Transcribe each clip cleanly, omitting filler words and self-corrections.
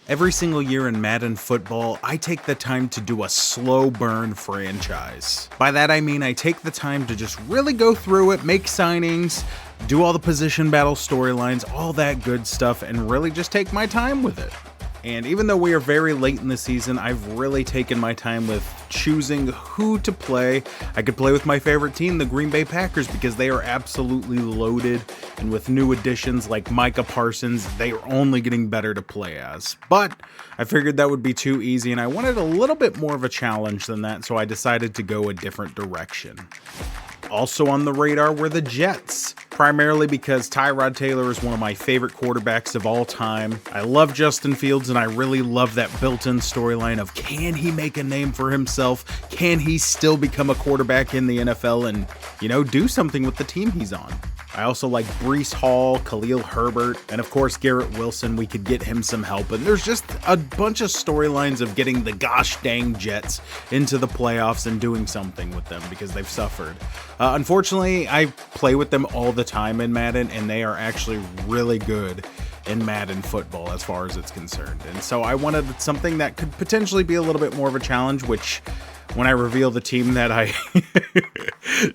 Every single year in Madden football, I take the time to do a slow burn franchise. By that I mean I take the time to just really go through it, make signings, do all the position battle storylines, all that good stuff, and really just take my time with it. And even though we are very late in the season, I've really taken my time with choosing who to play. I could play with my favorite team, the Green Bay Packers, because they are absolutely loaded, and with new additions like Micah Parsons, they are only getting better to play as. But I figured that would be too easy, and I wanted a little bit more of a challenge than that, so I decided to go a different direction. Also on the radar were the Jets, primarily because Tyrod Taylor is one of my favorite quarterbacks of all time. I love Justin Fields, and I really love that built-in storyline of, can he make a name for himself? Can he still become a quarterback in the NFL and, do something with the team he's on? I also like Breece Hall, Khalil Herbert, and of course Garrett Wilson. We could get him some help, and there's just a bunch of storylines of getting the gosh dang Jets into the playoffs and doing something with them because they've suffered. Unfortunately, I play with them all the time in Madden, and they are actually really good in Madden football as far as it's concerned. And so I wanted something that could potentially be a little bit more of a challenge, which when I reveal the team that I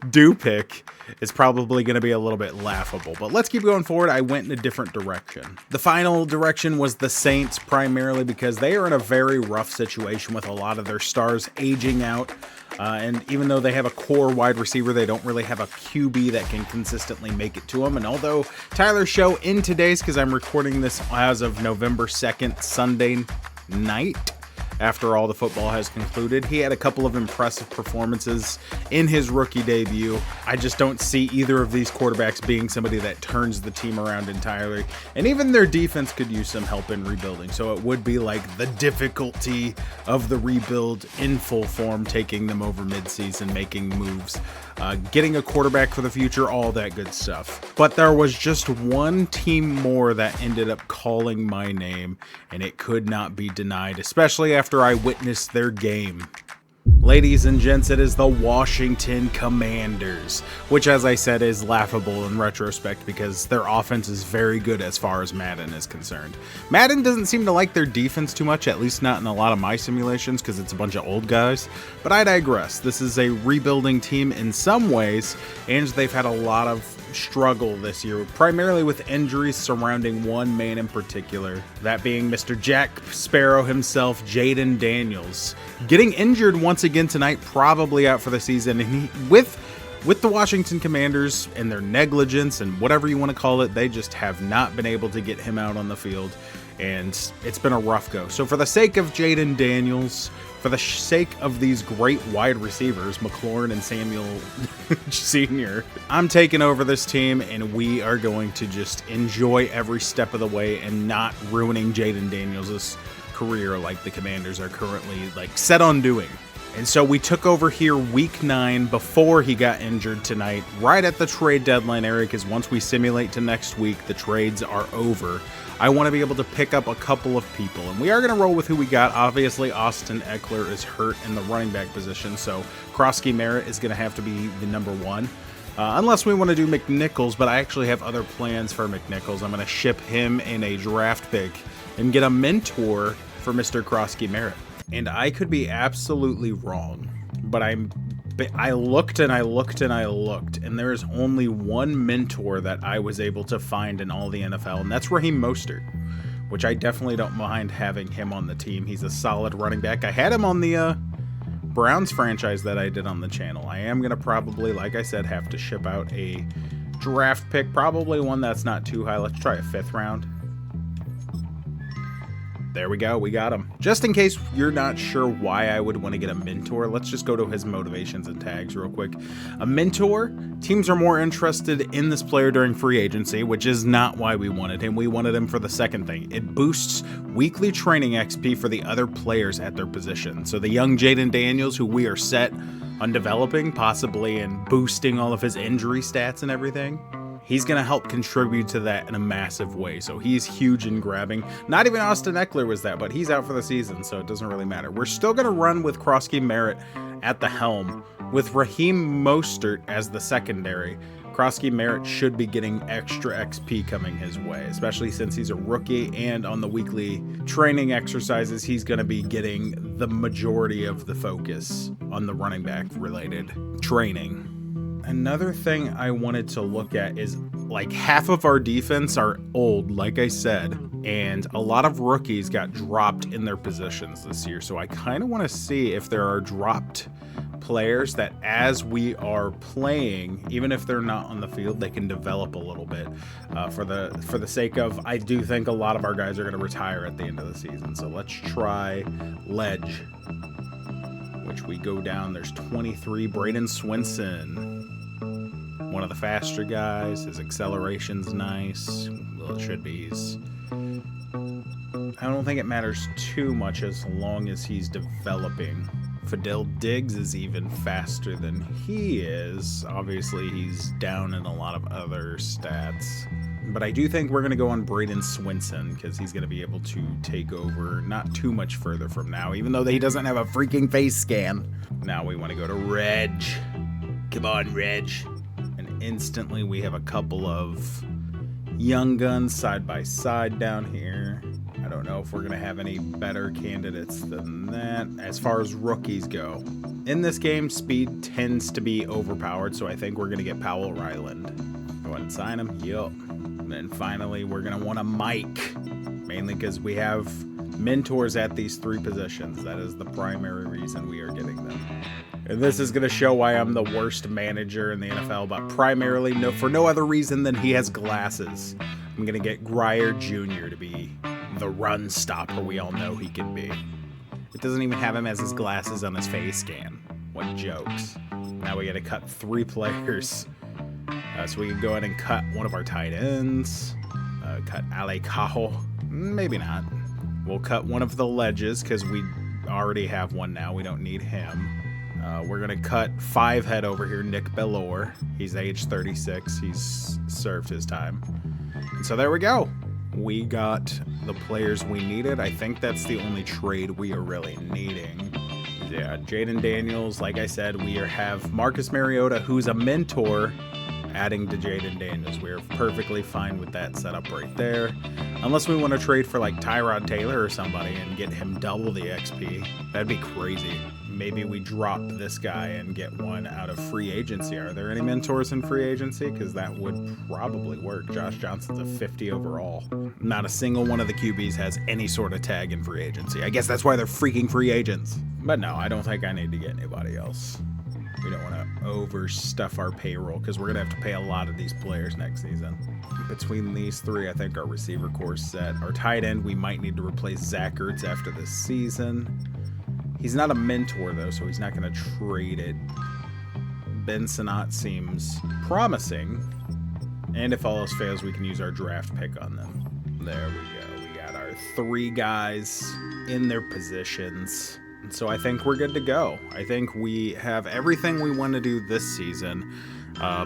do pick, is probably going to be a little bit laughable. But let's keep going forward. I went in a different direction. The final direction was the Saints, primarily because they are in a very rough situation with a lot of their stars aging out. And even though they have a core wide receiver, they don't really have a QB that can consistently make it to them. And although Tyler's show in today's, because I'm recording this as of November 2nd, Sunday night, after all the football has concluded, he had a couple of impressive performances in his rookie debut. I just don't see either of these quarterbacks being somebody that turns the team around entirely. And even their defense could use some help in rebuilding. So it would be like the difficulty of the rebuild in full form, taking them over midseason, making moves, getting a quarterback for the future, all that good stuff. But there was just one team more that ended up calling my name, and it could not be denied, especially after I witnessed their game. Ladies and gents, it is the Washington Commanders, which, as I said, is laughable in retrospect because their offense is very good as far as Madden is concerned. Madden doesn't seem to like their defense too much, at least not in a lot of my simulations because it's a bunch of old guys, but I digress. This is a rebuilding team in some ways, and they've had a lot of struggle this year, primarily with injuries surrounding one man in particular, that being Mr. Jack Sparrow himself, Jaden Daniels, getting injured once again tonight, probably out for the season. And with the Washington Commanders and their negligence and whatever you want to call it, they just have not been able to get him out on the field, and it's been a rough go. So for the sake of Jaden Daniels, for the sake of these great wide receivers, McLaurin and Samuel Sr., I'm taking over this team, and we are going to just enjoy every step of the way and not ruining Jaden Daniels' career like the Commanders are currently set on doing. And so we took over here week 9 before he got injured tonight, right at the trade deadline area, because once we simulate to next week, the trades are over. I want to be able to pick up a couple of people, and we are going to roll with who we got. Obviously, Austin Eckler is hurt in the running back position, so Krosky Merritt is going to have to be the number one. Unless we want to do McNichols, but I actually have other plans for McNichols. I'm going to ship him in a draft pick and get a mentor for Mr. Krosky Merritt. And I could be absolutely wrong, but I looked and I looked and I looked, and there is only one mentor that I was able to find in all the NFL, and that's Raheem Mostert, which I definitely don't mind having him on the team. He's a solid running back. I had him on the Browns franchise that I did on the channel. I am going to probably, like I said, have to ship out a draft pick, probably one that's not too high. Let's try a 5th round. There we go, we got him. Just in case you're not sure why I would want to get a mentor, let's just go to his motivations and tags real quick. A mentor, teams are more interested in this player during free agency, which is not why we wanted him. We wanted him for the second thing. It boosts weekly training XP for the other players at their position. So the young Jaden Daniels, who we are set on developing, possibly, and boosting all of his injury stats and everything, he's going to help contribute to that in a massive way. So he's huge in grabbing. Not even Austin Eckler was that, but he's out for the season, so it doesn't really matter. We're still going to run with Krosky Merritt at the helm, with Raheem Mostert as the secondary, Krosky Merritt should be getting extra XP coming his way, especially since he's a rookie, and on the weekly training exercises, he's going to be getting the majority of the focus on the running back related training. Another thing I wanted to look at is, like, half of our defense are old, like I said, and a lot of rookies got dropped in their positions this year. So I kind of want to see if there are dropped players that as we are playing, even if they're not on the field, they can develop a little bit for the sake of, I do think a lot of our guys are going to retire at the end of the season. So let's try Ledge, which we go down. There's 23, Braden Swinson. One of the faster guys. His acceleration's nice. Well, it should be. I don't think it matters too much as long as he's developing. Fidel Diggs is even faster than he is. Obviously, he's down in a lot of other stats. But I do think we're going to go on Braden Swinson because he's going to be able to take over not too much further from now, even though he doesn't have a freaking face scan. Now we want to go to Reg. Come on, Reg. Instantly we have a couple of young guns side by side down here. I don't know if we're gonna have any better candidates than that as far as rookies go. In this game, speed tends to be overpowered, so I think we're gonna get Powell Ryland. Go ahead and sign him. Yup. And then finally we're gonna want a Mike, mainly because we have mentors at these three positions. That is the primary reason we are getting them. And this is going to show why I'm the worst manager in the NFL, but primarily for no other reason than he has glasses. I'm going to get Grier Jr. to be the run stopper we all know he can be. It doesn't even have him as his glasses on his face scan. What jokes. Now we got to cut 3 players. So we can go ahead and cut one of our tight ends. Cut Ale Cajo. Maybe not. We'll cut one of the ledges because we already have one now. We don't need him. We're going to cut 5 head over here, Nick Bellore. He's age 36. He's served his time. And so there we go. We got the players we needed. I think that's the only trade we are really needing. Yeah, Jaden Daniels, like I said, we have Marcus Mariota, who's a mentor, adding to Jaden Daniels. We're perfectly fine with that setup right there. Unless we want to trade for like Tyrod Taylor or somebody and get him double the XP. That'd be crazy. Maybe we drop this guy and get one out of free agency. Are there any mentors in free agency? Because that would probably work. Josh Johnson's a 50 overall. Not a single one of the QBs has any sort of tag in free agency. I guess that's why they're freaking free agents. But no, I don't think I need to get anybody else. We don't want to overstuff our payroll because we're going to have to pay a lot of these players next season. Between these 3, I think our receiver core is set. Our tight end, we might need to replace Zach Ertz after this season. He's not a mentor, though, so he's not going to trade it. Ben Sinnott seems promising. And if all else fails, we can use our draft pick on them. There we go. We got our 3 guys in their positions. So I think we're good to go. I think we have everything we want to do this season,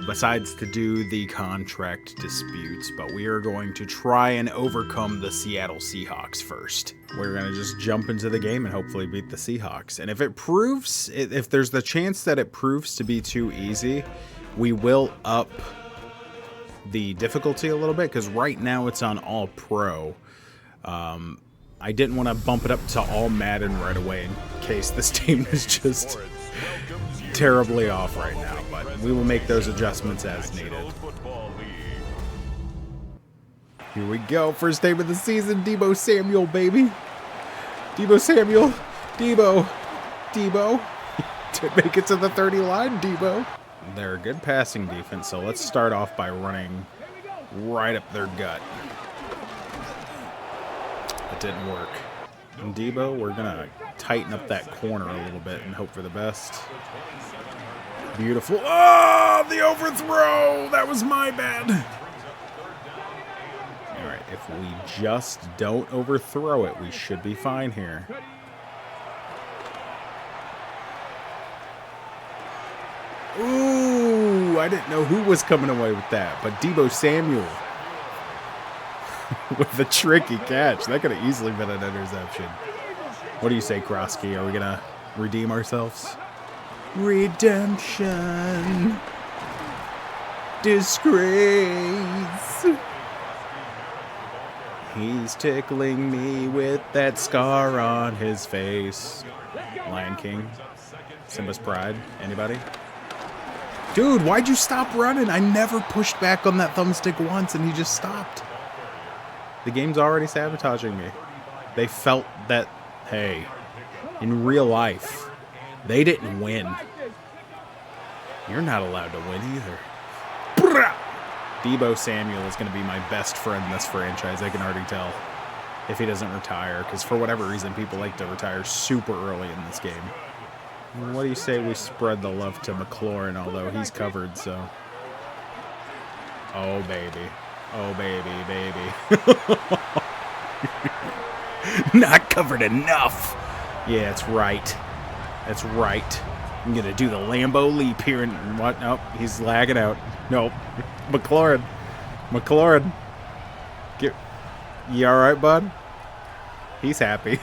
besides to do the contract disputes. But we are going to try and overcome the Seattle Seahawks first. We're going to just jump into the game and hopefully beat the Seahawks. And if it proves, if there's the chance that it proves to be too easy, we will up the difficulty a little bit, because right now it's on all pro. I didn't want to bump it up to all Madden right away in case this team is just terribly off right now, but we will make those adjustments as needed. Here we go, first game of the season, Deebo Samuel, baby. Deebo Samuel, Deebo. To make it to the 30 line, Deebo. They're a good passing defense, so let's start off by running right up their gut. It didn't work. And Deebo, we're going to tighten up that corner a little bit and hope for the best. Beautiful. Oh, the overthrow! That was my bad. All right, if we just don't overthrow it, we should be fine here. Ooh, I didn't know who was coming away with that, but Deebo Samuel. With the tricky catch. That could have easily been an interception. What do you say, Krosky? Are we going to redeem ourselves? Redemption. Disgrace. He's tickling me with that scar on his face. Lion King. Simba's Pride. Anybody? Dude, why'd you stop running? I never pushed back on that thumbstick once and he just stopped. The game's already sabotaging me. They felt that, hey, in real life, they didn't win. You're not allowed to win either. Deebo Samuel is going to be my best friend in this franchise, I can already tell. If he doesn't retire, because for whatever reason, people like to retire super early in this game. What do you say we spread the love to McLaurin, although he's covered, so... Oh, baby. Oh, baby, baby. Not covered enough. Yeah, that's right. That's right. I'm going to do the Lambo leap here and what? Nope, he's lagging out. Nope. McLaurin. McLaurin. You all right, bud? He's happy.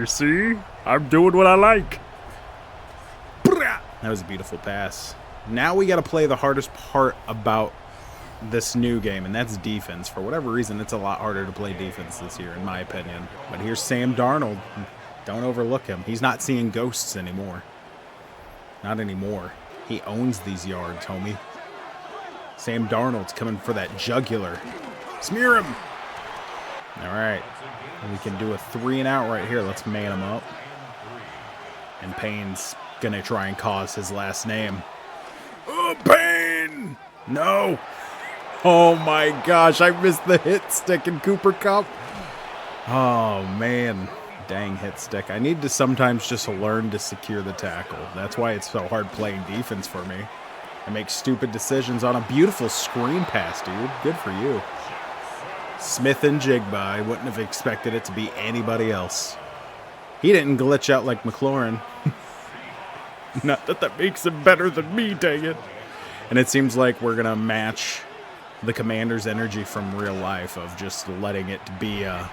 See? I'm doing what I like. That was a beautiful pass. Now we got to play the hardest part about this new game, and that's defense. For whatever reason, it's a lot harder to play defense this year, in my opinion. But here's Sam Darnold. Don't overlook him. He's not seeing ghosts anymore. Not anymore. He owns these yards, homie. Sam Darnold's coming for that jugular. Smear him! All right. We can do a 3-and-out right here. Let's man him up. And Payne's going to try and cause his last name. Oh, Payne! No! Oh, my gosh. I missed the hit stick in Cooper Kupp. Oh, man. Dang hit stick. I need to sometimes just learn to secure the tackle. That's why it's so hard playing defense for me. I make stupid decisions on a beautiful screen pass, dude. Good for you. Smith and Jigba. I wouldn't have expected it to be anybody else. He didn't glitch out like McLaurin. Not that that makes him better than me, dang it. And it seems like we're going to match the Commander's energy from real life of just letting it be a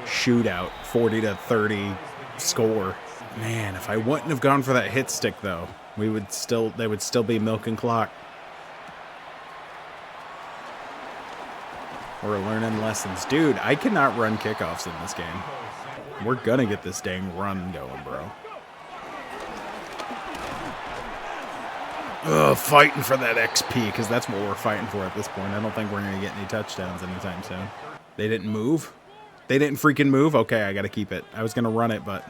shootout, 40-30 score. Man, if I wouldn't have gone for that hit stick, though, they would still be milking clock. We're learning lessons. Dude, I cannot run kickoffs in this game. We're gonna get this dang run going, bro. Ugh, fighting for that XP, because that's what we're fighting for at this point. I don't think we're gonna get any touchdowns anytime soon. They didn't move? They didn't freaking move? Okay, I gotta keep it. I was gonna run it, but...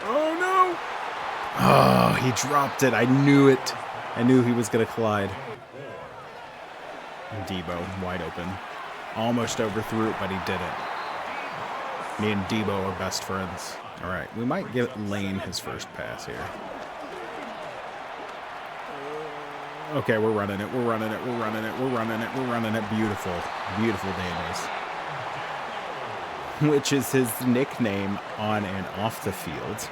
Oh, no! Oh, he dropped it. I knew it. I knew he was gonna collide. Deebo, wide open. Almost overthrew it, but he didn't. Me and Deebo are best friends. All right, we might get Lane his first pass here. Okay, we're running it. We're running it. We're running it. We're running it. We're running it. Beautiful. Beautiful Daniels. Which is his nickname on and off the field.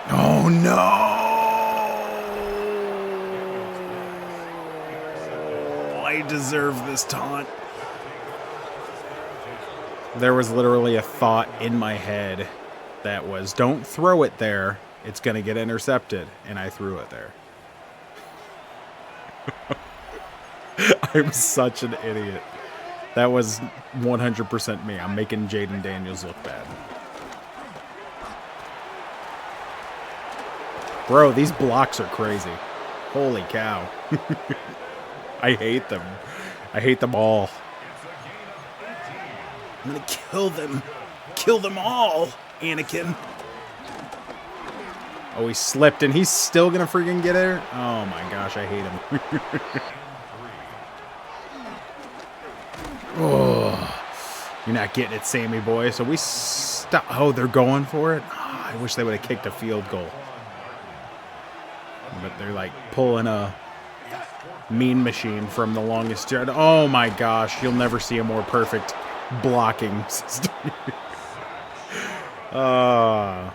Oh, no! I deserve this taunt. There was literally a thought in my head that was, don't throw it there. It's going to get intercepted. And I threw it there. I'm such an idiot. That was 100% me. I'm making Jaden Daniels look bad. Bro, these blocks are crazy. Holy cow. I hate them. I hate them all. I'm gonna kill them. Kill them all, Anakin. Oh, he slipped and he's still gonna freaking get there? Oh my gosh, I hate him. Oh, you're not getting it, Sammy boy. So we stop. Oh, they're going for it? Oh, I wish they would have kicked a field goal. But they're like pulling a mean machine from the longest yard. Oh my gosh, you'll never see a more perfect blocking system. Why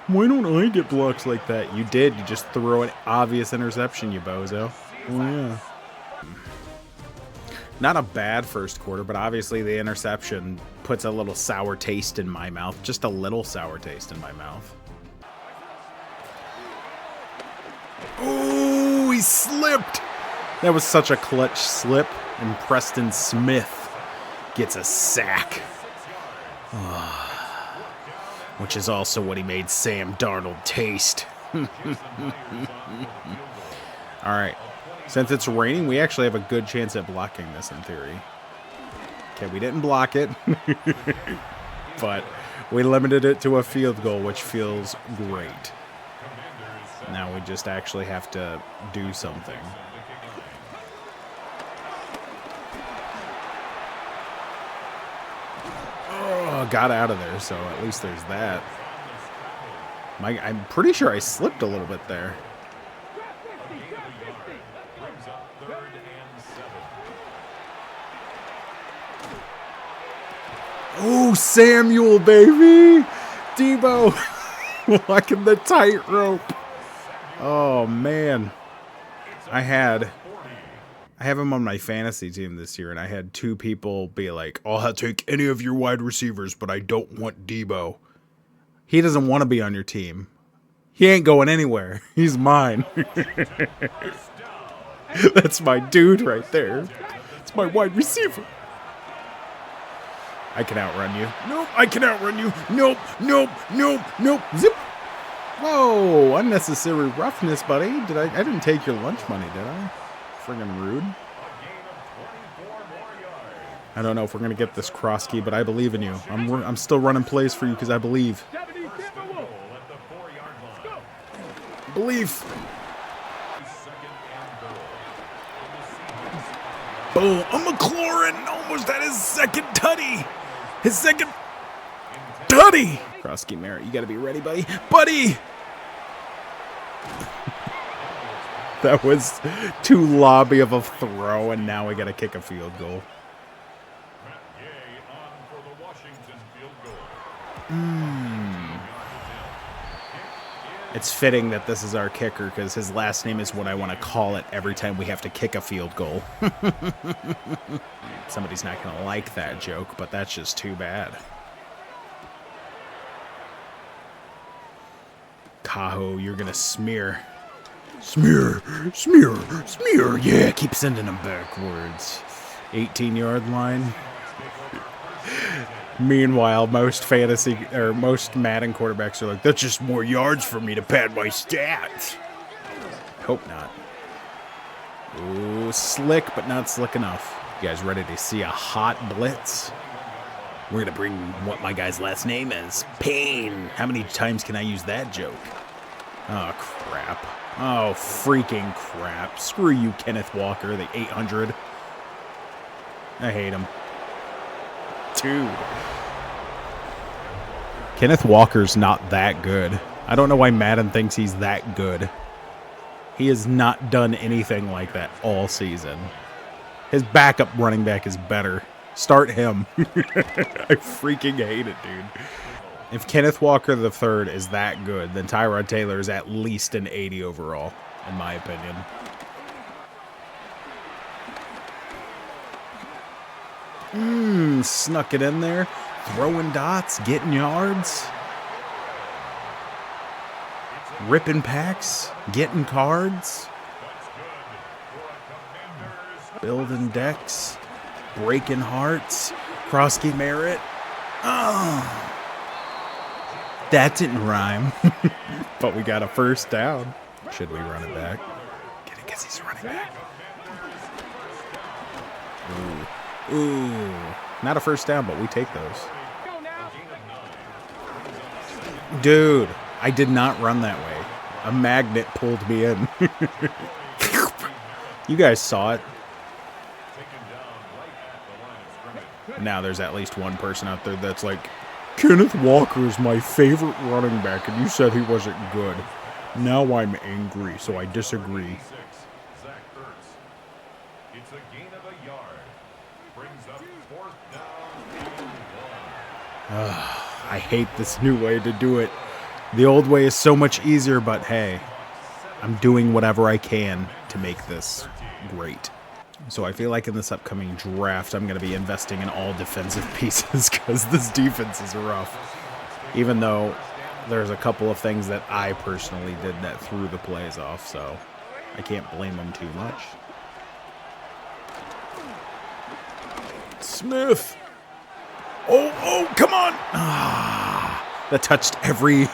don't I get blocks like that? You did. You just threw an obvious interception, you bozo. Oh, yeah. Not a bad first quarter, but obviously the interception puts a little sour taste in my mouth. Just a little sour taste in my mouth. Oh, he slipped. That was such a clutch slip, and Preston Smith gets a sack. Which is also what he made Sam Darnold taste. All right. Since it's raining, we actually have a good chance at blocking this in theory. Okay, we didn't block it. But we limited it to a field goal, which feels great. Now we just actually have to do something. Oh, got out of there, so at least there's that. I'm pretty sure I slipped a little bit there. Oh, Samuel, baby! Debo walking the tightrope. Oh, man. I have him on my fantasy team this year, and I had two people be like, I'll take any of your wide receivers, but I don't want Debo. He doesn't want to be on your team. He ain't going anywhere. He's mine. That's my dude right there. It's my wide receiver. I can outrun you. Nope, I can outrun you. Nope, nope, nope, nope. Zip. Whoa, unnecessary roughness, buddy. I didn't take your lunch money, did I? Friggin' rude. I don't know if we're going to get this cross key, but I believe in you. I'm still running plays for you because I believe. Believe. Boom. A McLaurin almost had his second tutty. His second tutty. Krosky Merritt, you got to be ready, buddy. Buddy! That was too lobby of a throw, and now we got to kick a field goal. It's fitting that this is our kicker because his last name is what I want to call it every time we have to kick a field goal. Somebody's not going to like that joke, but that's just too bad. Cajo, you're going to smear. Smear, smear, smear. Yeah, keep sending them backwards. 18-yard line. Meanwhile, most fantasy or most Madden quarterbacks are like, that's just more yards for me to pad my stats. Hope not. Ooh, slick, but not slick enough. You guys ready to see a hot blitz? We're going to bring what my guy's last name is. Payne. How many times can I use that joke? Oh, crap. Oh, freaking crap. Screw you, Kenneth Walker, the 800. I hate him. Dude. Kenneth Walker's not that good. I don't know why Madden thinks he's that good. He has not done anything like that all season. His backup running back is better. Start him. I freaking hate it, dude. If Kenneth Walker III is that good, then Tyrod Taylor is at least an 80 overall, in my opinion. Snuck it in there. Throwing dots, getting yards. Ripping packs, getting cards. Building decks. Breaking hearts. Krosky Merritt. Oh. That didn't rhyme. But we got a first down. Should we run it back? Get it because he's running back. Ooh. Not a first down, but we take those. Dude, I did not run that way. A magnet pulled me in. You guys saw it. Now there's at least one person out there that's like, Kenneth Walker is my favorite running back, and you said he wasn't good. Now I'm angry, so I disagree. I hate this new way to do it. The old way is so much easier, but hey, I'm doing whatever I can to make this great. So I feel like in this upcoming draft, I'm going to be investing in all defensive pieces because this defense is rough. Even though there's a couple of things that I personally did that threw the plays off, so I can't blame them too much. Smith. Oh, come on. That touched every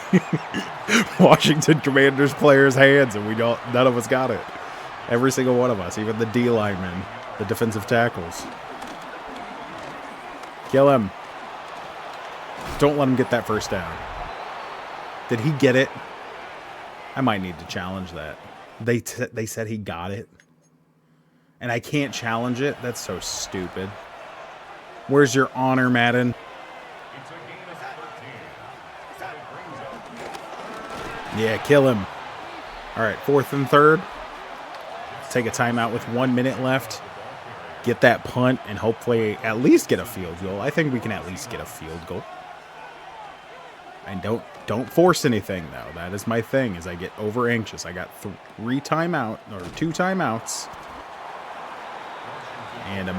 Washington Commanders player's hands, and none of us got it. Every single one of us, even the D linemen, the defensive tackles. Kill him. Don't let him get that first down. Did he get it? I might need to challenge that. They said he got it. And I can't challenge it? That's so stupid. Where's your honor, Madden? Yeah, kill him. All right, 4th and 3rd. Take a timeout with 1 minute left. Get that punt and hopefully at least get a field goal. I think we can at least get a field goal. And don't force anything, though. That is my thing, is I get over anxious. I got 2 timeouts. And a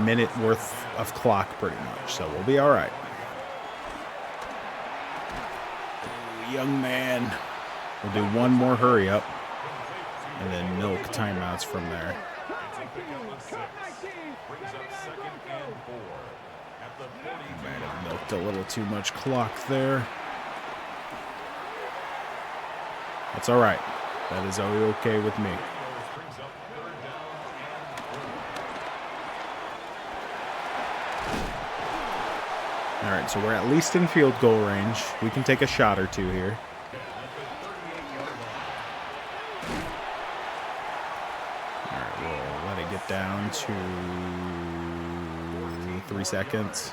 minute worth of clock, pretty much. So we'll be all right. Ooh, young man. We'll do one more hurry up. And then milk timeouts from there. Might have milked a little too much clock there. That's all right. That is okay with me. All right, so we're at least in field goal range. We can take a shot or two here. All right, we'll let it get down to 3 seconds.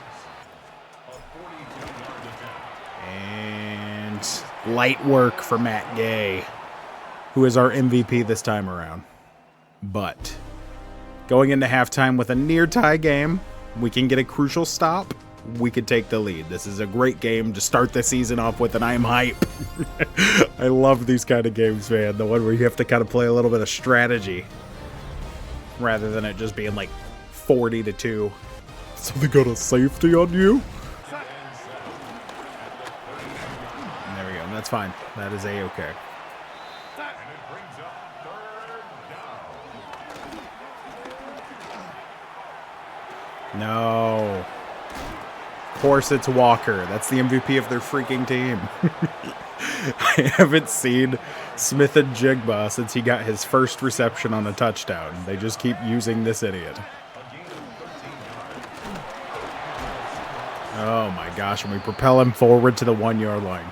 And light work for Matt Gay, who is our MVP this time around. But going into halftime with a near tie game, we can get a crucial stop. We could take the lead. This is a great game to start the season off with, and I'm hype. I love these kind of games, man. The one where you have to kind of play a little bit of strategy rather than it just being like 40-2. So they got a safety on you? There we go. That's fine. That is A-okay. No. Of course it's Walker. That's the MVP of their freaking team. I haven't seen Smith and Jigba since he got his first reception on a touchdown. They just keep using this idiot. Oh my gosh, and we propel him forward to the 1-yard line.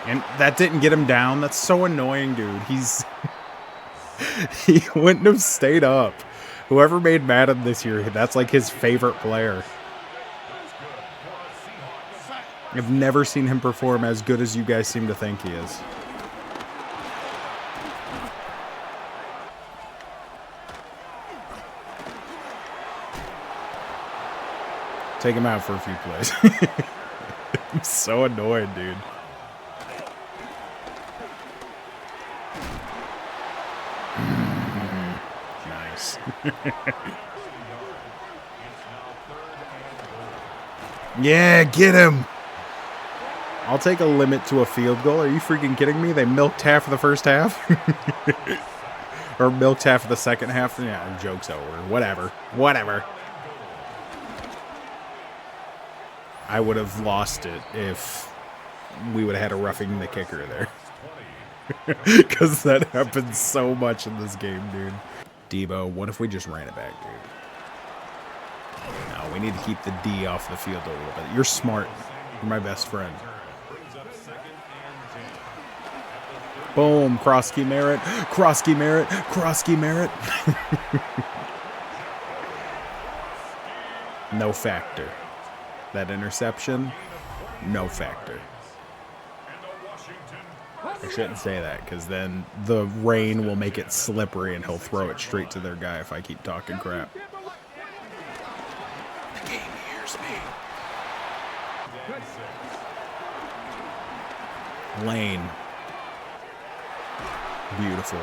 And that didn't get him down. That's so annoying, dude. He wouldn't have stayed up. Whoever made Madden this year, that's like his favorite player. I've never seen him perform as good as you guys seem to think he is. Take him out for a few plays. I'm so annoyed, dude. Nice. Yeah, get him. I'll take a limit to a field goal. Are you freaking kidding me? They milked half of the first half. Or milked half of the second half. Yeah, joke's over. Whatever. I would have lost it if we would have had a roughing the kicker there. Because that happens so much in this game, dude. Debo, what if we just ran it back, dude? No, we need to keep the D off the field a little bit. You're smart. You're my best friend. Boom. Krosky Merritt. Krosky Merritt. Krosky Merritt. No factor. That interception, no factor. I shouldn't say that because then the rain will make it slippery and he'll throw it straight to their guy if I keep talking crap. The game hears me. Lane. Beautiful.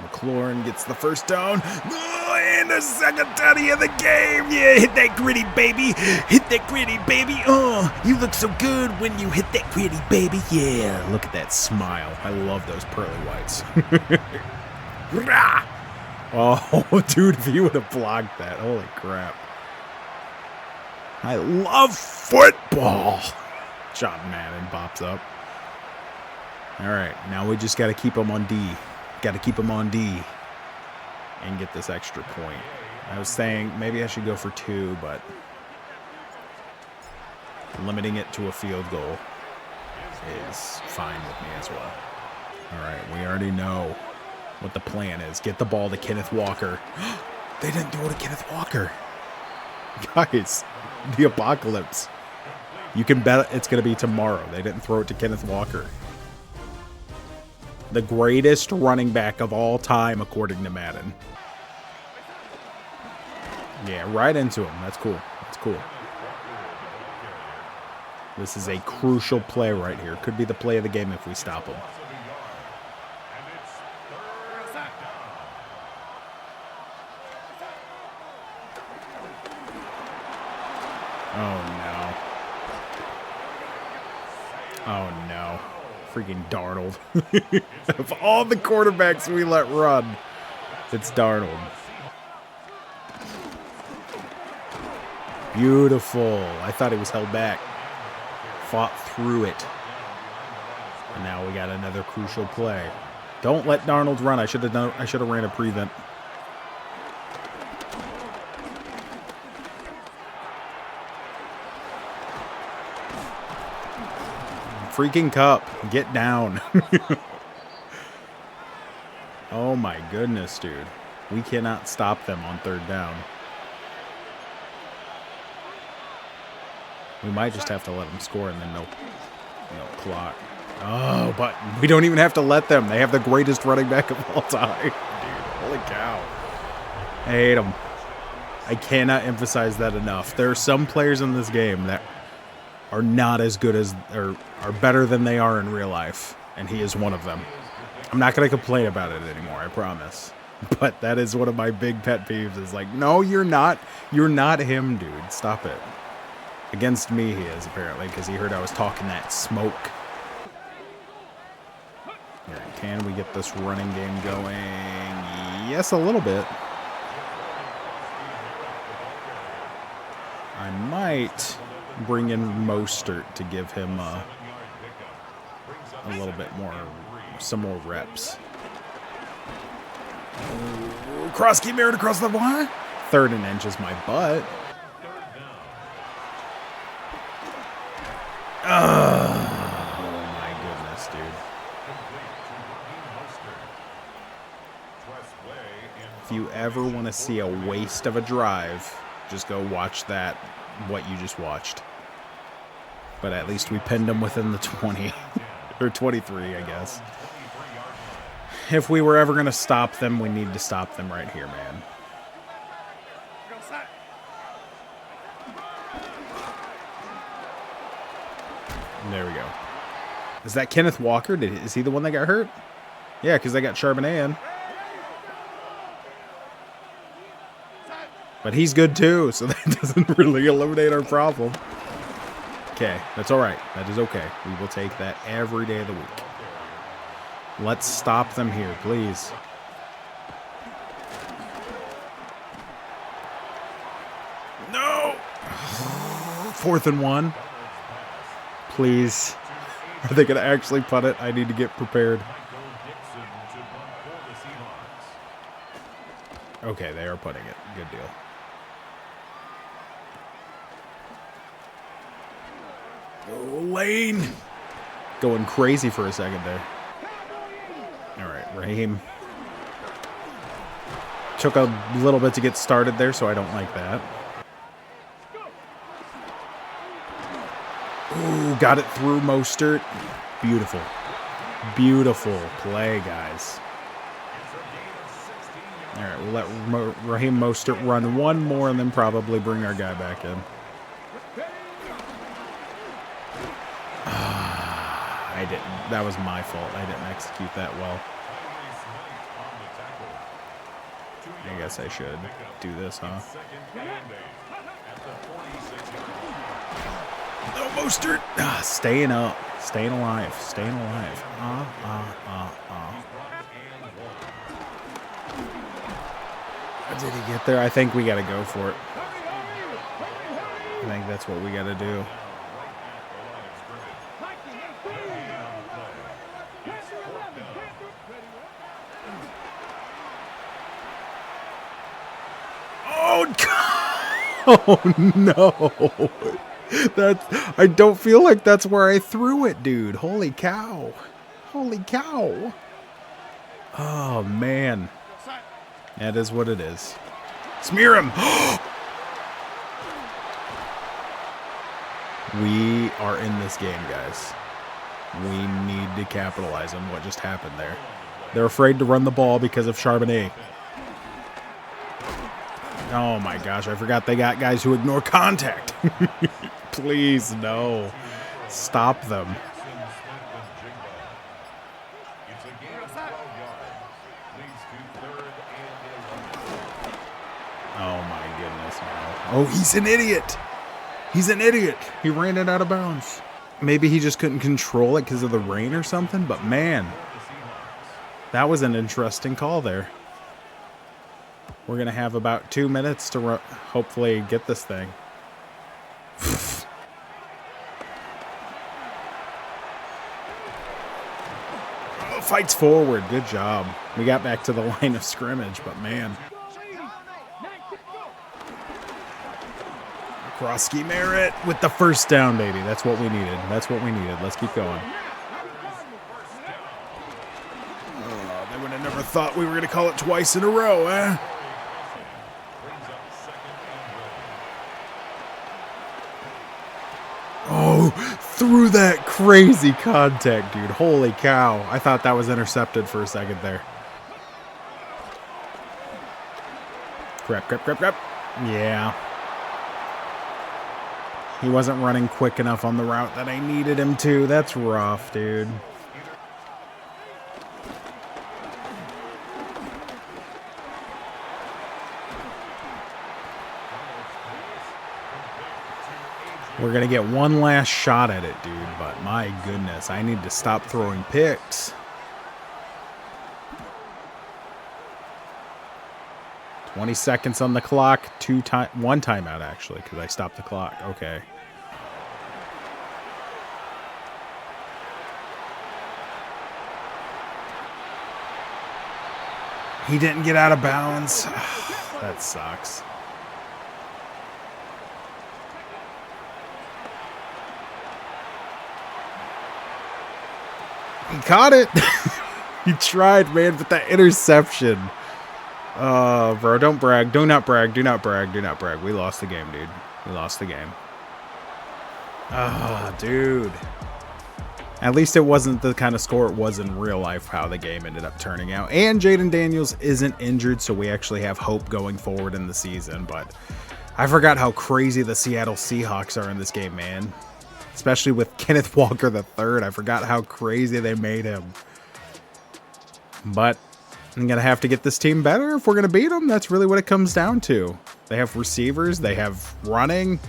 McLaurin gets the first down. Oh, and the second tutty of the game. Yeah, hit that gritty, baby. Hit that gritty, baby. Oh, you look so good when you hit that gritty, baby. Yeah, look at that smile. I love those pearly whites. Oh, dude, if you would have blocked that. Holy crap. I love football. John Madden pops up. All right, now we just got to keep him on D. Got to keep him on D and get this extra point. I was saying maybe I should go for 2, but limiting it to a field goal is fine with me as well. All right, we already know what the plan is. Get the ball to Kenneth Walker. They didn't throw to Kenneth Walker. Guys, the apocalypse. You can bet it's going to be tomorrow. They didn't throw it to Kenneth Walker. The greatest running back of all time, according to Madden. Yeah, right into him. That's cool. That's cool. This is a crucial play right here. Could be the play of the game if we stop him. Oh, no. Oh, no. Freaking Darnold. Of all the quarterbacks we let run, it's Darnold. Beautiful. I thought he was held back. Fought through it. And now we got another crucial play. Don't let Darnold run. I should have ran a prevent. Freaking Cup, get down. Oh my goodness, dude. We cannot stop them on 3rd down. We might just have to let them score and then no clock. Oh, but we don't even have to let them. They have the greatest running back of all time. Dude, holy cow. I hate them. I cannot emphasize that enough. There are some players in this game that are not as good as, or are better than they are in real life, and he is one of them. I'm not going to complain about it anymore, I promise. But that is one of my big pet peeves, is like, no, you're not him, dude. Stop it. Against me he is, apparently, because he heard I was talking that smoke. Here, can we get this running game going? Yes, a little bit. I might bring in Mostert to give him a little bit more, some more reps. Ooh, cross keep Merritt across the line. 3rd and inch is my butt. Oh my goodness, dude. If you ever want to see a waste of a drive, just go watch that, what you just watched. But at least we pinned them within the 20 or 23, I guess. If we were ever going to stop them, we need to stop them right here, man. There we go. Is that Kenneth Walker? Is he the one that got hurt? Yeah, because they got Charbonnet in. But he's good too, so that doesn't really eliminate our problem. Okay, that's all right. That is okay. We will take that every day of the week. Let's stop them here, please. No! 4th and 1. Please. Are they going to actually punt it? I need to get prepared. Okay, they are putting it. Good deal. Oh, Lane. Going crazy for a second there. All right, Raheem. Took a little bit to get started there, so I don't like that. Ooh, got it through Mostert. Beautiful. Beautiful play, guys. All right, we'll let Raheem Mostert run one more and then probably bring our guy back in. I didn't. That was my fault. I didn't execute that well. I guess I should do this, huh? No, Mostert. Staying up. Staying alive. Staying alive. Did he get there? I think we got to go for it. I think that's what we got to do. Oh, oh no. I don't feel like that's where I threw it, dude. Holy cow. Holy cow. Oh, man. That is what it is. Smear him. We are in this game, guys. We need to capitalize on what just happened there. They're afraid to run the ball because of Charbonnet. Oh my gosh, I forgot they got guys who ignore contact. Please, no. Stop them. Oh my goodness, no. Oh, he's an idiot. He's an idiot. He ran it out of bounds. Maybe he just couldn't control it because of the rain or something, but man, that was an interesting call there. We're going to have about 2 minutes to hopefully get this thing. Oh, fights forward. Good job. We got back to the line of scrimmage, but man. Krosky Merritt with the first down, baby. That's what we needed. That's what we needed. Let's keep going. Oh, they would have never thought we were going to call it twice in a row, eh? Oh, through that crazy contact, dude. Holy cow. I thought that was intercepted for a second there. Crap. Yeah. He wasn't running quick enough on the route that I needed him to. That's rough, dude. We're going to get one last shot at it, dude. But my goodness, I need to stop throwing picks. 20 seconds on the clock. One timeout, actually, because I stopped the clock. Okay. He didn't get out of bounds. That sucks. He caught it. He tried, man, but that interception. Oh, bro, don't brag. Do not brag. Do not brag. Do not brag. We lost the game, dude. We lost the game. Oh, dude. At least it wasn't the kind of score it was in real life, how the game ended up turning out. And Jaden Daniels isn't injured, so we actually have hope going forward in the season. But I forgot how crazy the Seattle Seahawks are in this game, man. Especially with Kenneth Walker III. I forgot how crazy they made him. But I'm going to have to get this team better if we're going to beat them. That's really what it comes down to. They have receivers. They have running.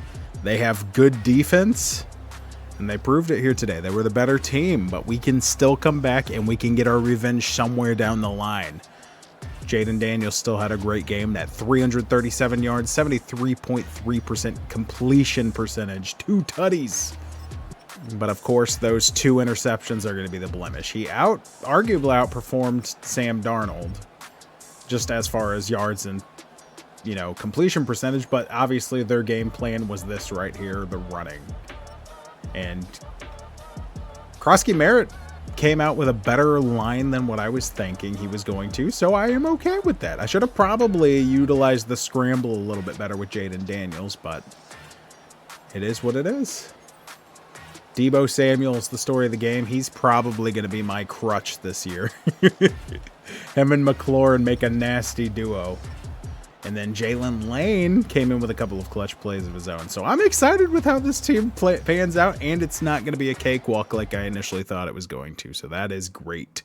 They have good defense. And they proved it here today. They were the better team. But we can still come back and we can get our revenge somewhere down the line. Jaden Daniels still had a great game. That 337 yards, 73.3% completion percentage. 2 tutties. But of course, those 2 interceptions are going to be the blemish. He arguably outperformed Sam Darnold, just as far as yards and, completion percentage. But obviously, their game plan was this right here, the running. And Krosky Merritt came out with a better line than what I was thinking he was going to, so I am okay with that. I should have probably utilized the scramble a little bit better with Jaden Daniels, but it is what it is. Deebo Samuel's the story of the game. He's probably going to be my crutch this year. Him and McLaurin make a nasty duo. And then Jalen Lane came in with a couple of clutch plays of his own. So I'm excited with how this team pans out, and it's not going to be a cakewalk like I initially thought it was going to. So that is great.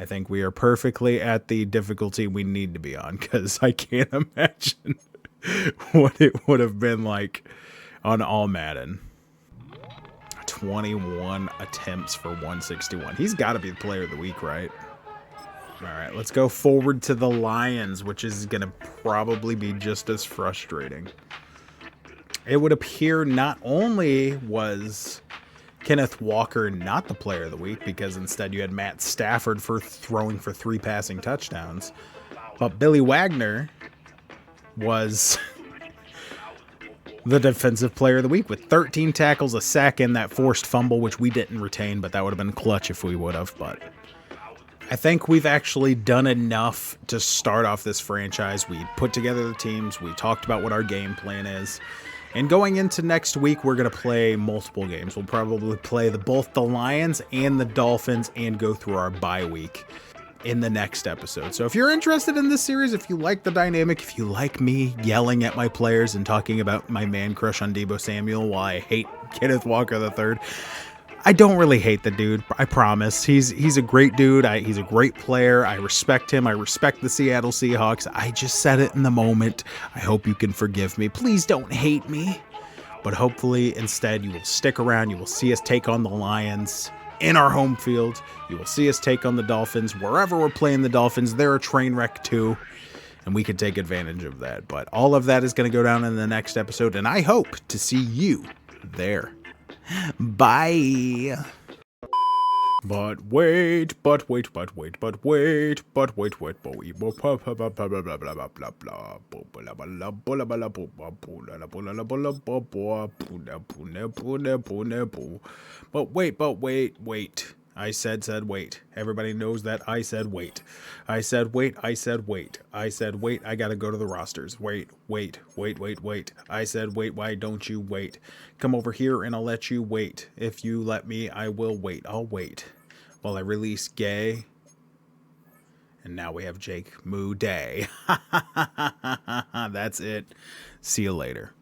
I think we are perfectly at the difficulty we need to be on, because I can't imagine what it would have been like on all Madden. 21 attempts for 161. He's got to be the player of the week, right? All right, let's go forward to the Lions, which is going to probably be just as frustrating. It would appear not only was Kenneth Walker not the player of the week, because instead you had Matt Stafford for throwing for 3 passing touchdowns, but Billy Wagner was the defensive player of the week with 13 tackles, a sack, and that forced fumble, which we didn't retain, but that would have been clutch if we would have. But I think we've actually done enough to start off this franchise. We put together the teams. We talked about what our game plan is. And going into next week, we're going to play multiple games. We'll probably play both the Lions and the Dolphins and go through our bye week in the next episode. So if you're interested in this series, if you like the dynamic, if you like me yelling at my players and talking about my man crush on Deebo Samuel while I hate Kenneth Walker III, I don't really hate the dude, I promise. He's a great dude. He's a great player. I respect him. I respect the Seattle Seahawks. I just said it in the moment. I hope you can forgive me. Please don't hate me. But hopefully, instead, you will stick around. You will see us take on the Lions in our home field. You will see us take on the Dolphins. Wherever we're playing the Dolphins, they're a train wreck too, and we can take advantage of that. But all of that is going to go down in the next episode, and I hope to see you there. Bye. But wait, I said wait. Everybody knows that I said wait. I said wait. I said wait. I gotta go to the rosters. Wait. I said wait. Why don't you wait? Come over here and I'll let you wait. If you let me, I will wait. I'll wait while I release Gay. And now we have Jake Moo Day. That's it. See you later.